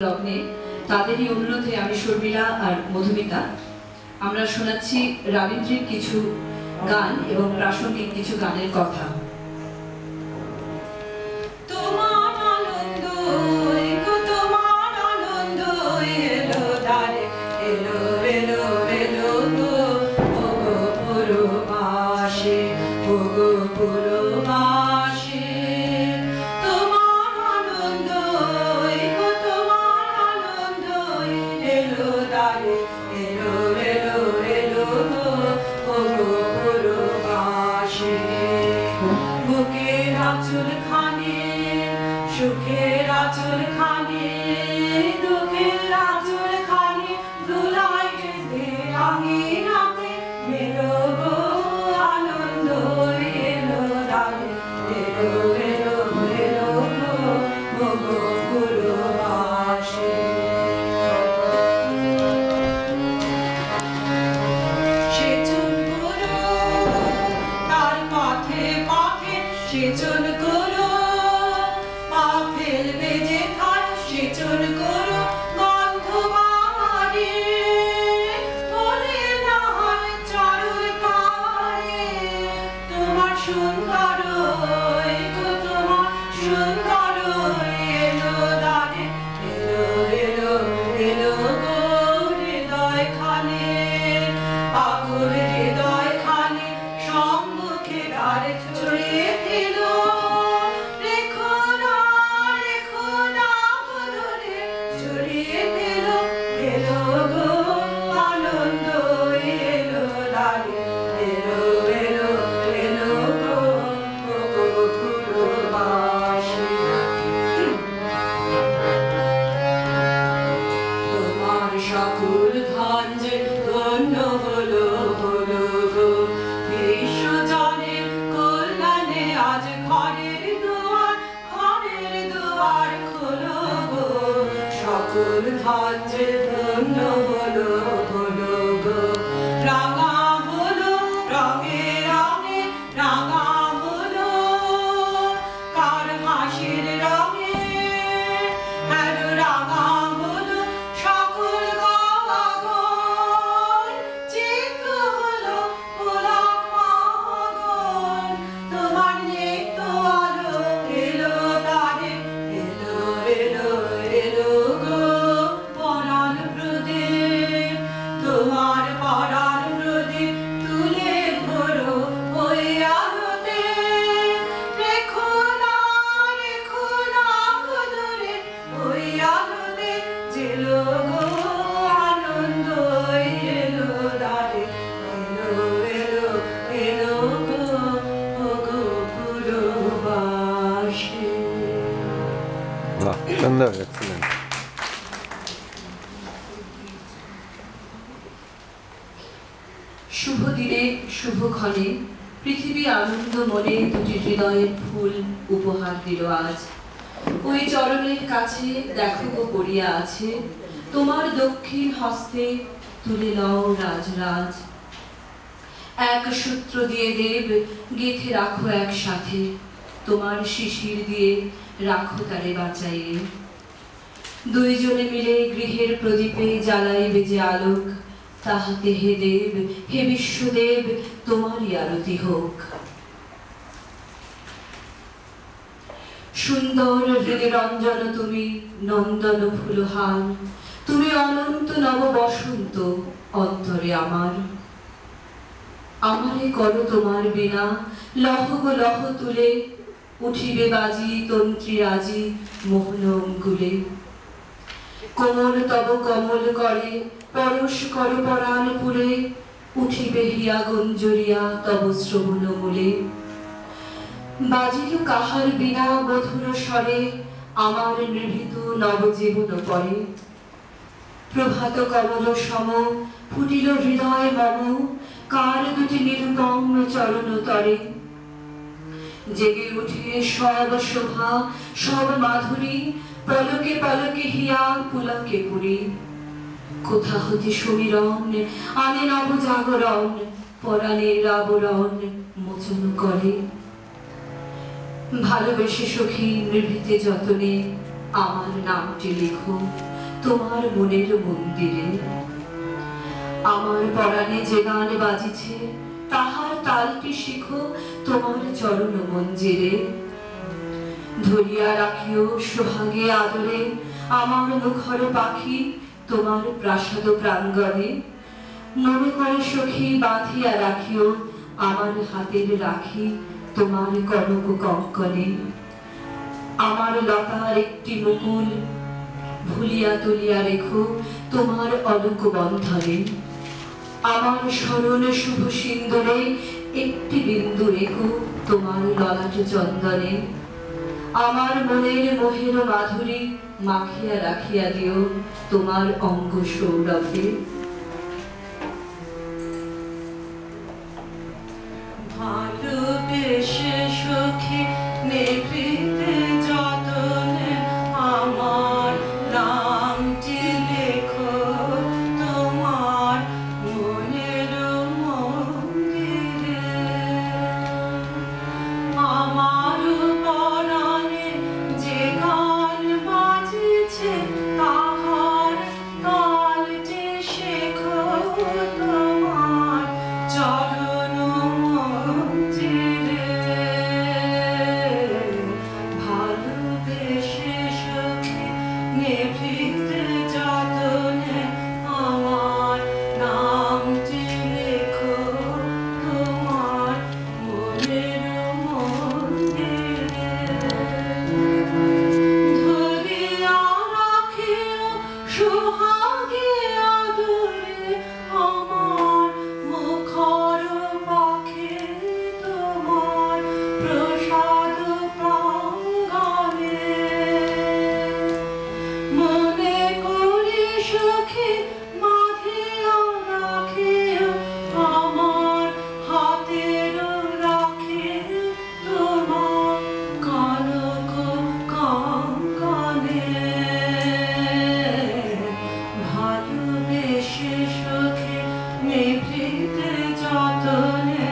লগ্নে তাদেরই অনুরোধে আমি শর্মিলা আর মধুমিতা আমরা শোনাচ্ছি রবীন্দ্রের কিছু গান এবং প্রাসঙ্গিক কিছু গানের কথা। সুখের আঁচল খানি দুঃখের আঁচল খানি ধুলায় গেছে আঙিনাতে মেলো গো আনন্দ এলো রাগে এলো এলো এলো গো গো পুরবাসী সেচন করো তার পথে পথে সেচন করো সেচন করো গন্ধ বাড়ি বলে না চরণ পারে তোমার সুন্দর তোমার সুন্দর এলো দানে এলো এলো এলো গো হৃদয় খানে আকুল হৃদয় খানে সম্মুখে দ্বারে ছড়িয়ে এলো সকল ধান যে ধন্য হলো হলো গো বিশ্ব জনের কল্যাণে আজ ঘরের দুয়ার খোলো গো সকল ধান যে ধন্য হলো হলো গো রাঙা হলো রঙে রঙে রাঙা হলো কার হাসির রঙে রাঙা সুন্দর, এক্সেলেন্ট। শুভ দিনে শুভক্ষণে পৃথিবী আনন্দ মনে দুটি হৃদয়ের ফুল উপহার দিল আজ। ওই চরণের কাছে দেখো গো পড়িয়া আছে তোমার দক্ষিণ হস্তে তুলে লও রাজ রাজ। এক সূত্র দিয়ে দেব গেথে রাখো একসাথে তোমার শিশির দিয়ে রাখো তারে বাঁচাইয়ে। দুইজনে মিলে গৃহের প্রদীপে জ্বালাইবে যে আলোক তাহাতে হে দেব হে বিশ্বদেব তোমারই আরতি হোক। সুন্দর হৃদয়রঞ্জন তুমি নন্দন ফুলহার তুমি অনন্ত নব বসন্ত অন্তরে আমার। আমারে করো তোমার বিনা লহ গো লহ তুলে উঠিবে বাজি তন্ত্রী রাজি মোহন অঙ্কুলে। কোমল তব কমল করে পরশ কর পরাণ পুরে উঠিবে হিয়া গঞ্জরিয়া তব শ্রবণ মূলে। বাজিল কাহার বিনা মধুর স্বরে আমার নিভৃত নবজীবন পরে। প্রভাত কমল সম ফুটিল হৃদয় মম কার দুটি নিরুপম চরণ তরে। জেগে উঠে সব শোভা সব মাধুরী পলকে পলকে হিয়া পুলকে পুরী। কোথা হতে সমীরণ আনে নব জাগরণ পরাণের আবরণ মোচন করে। ভালোবেসে সখী নিভৃতে যতনে আমার নামটি লিখো। তোমার মনের মন্দিরে। আমার পরাণে যে গান বাজিছে তাহার তালটি শিখো তোমার চরণ মঞ্জিরে। ধরিয়া রাখিও সোহাগে আদরে আমার মুখর পাখি তোমার প্রাসাদ প্রাঙ্গণে। মনে করে সখী বাঁধিয়া রাখিও আমার হাতের রাখি তোমার কনক কঙ্কনে। আমার লতার একটি মুকুল ভুলিয়া তুলিয়া রেখো তোমার অলক বন্ধনে। আমার স্মরণ শুভ সিন্দুরে একটি বিন্দু রেখো তোমার ললাট চন্দনে। আমার মনের মোহের মাধুরী মাখিয়া রাখিয়া দিও তোমার অঙ্গ সৌরভে। ভালোবেসে সখী নিভৃতে যতনে আমার নামটি লেখো তোমার মনের মন্দিরে। আমার পরাণে যে গান বাজিছে তাহার তালটি শেখো তোমার চরণ মঞ্জিরে। ভালোবেসে সখী নিভৃতে যতনে আমার নামটি লেখো তোমার মনের মন্দিরে। ধরিয়া রাখিও সোহাগে আদরে আমার মুখর পাখি তোমার প্রসাদ প্রাঙ্গণে। মনে করি সখী বাঁধিয়া রাখিও আমার হাতের রাখি তোমার কনক কঙ্কনে। ভালোবেসে সখী নিভৃতে যতনে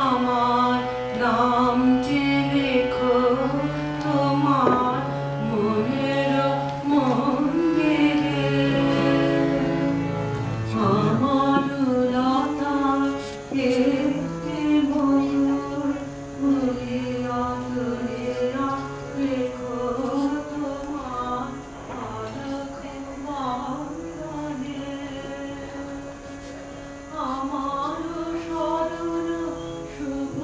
আমার নামটি লেখো তোমার মনের মন্দিরে। আমার লতার একটি ময়ূর ভুলিয়া তুলিয়া রেখো তোমার অলক বন্ধনে। আমার স্মরণ শুভ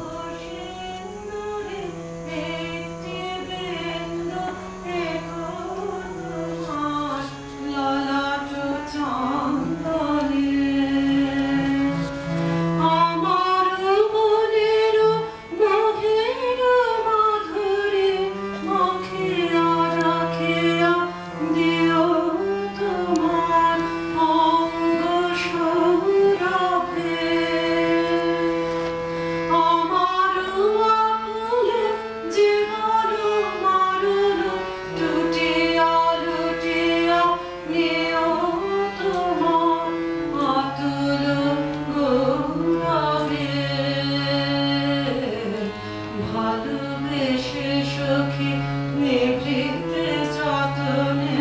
সিন্দুরে একটি বিন্দু রেখো তোমার ললাট চন্দনে। আমার মনের মোহের মাধুরী মাখিয়া রাখিয়া দিও তোমার অঙ্গ সৌরভে। আমার আকুলে জীবন মারণ টুটিয়া লুটিয়া নিও তোমার অতুল গৌরবে। ভালোবেসে সখী নিভৃতে যতনে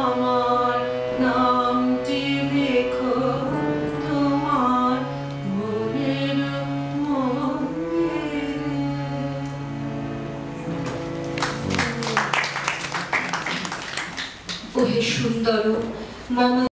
আমার নামটি লেখো তোমার মনের মন্দিরে। ওহে সুন্দর মম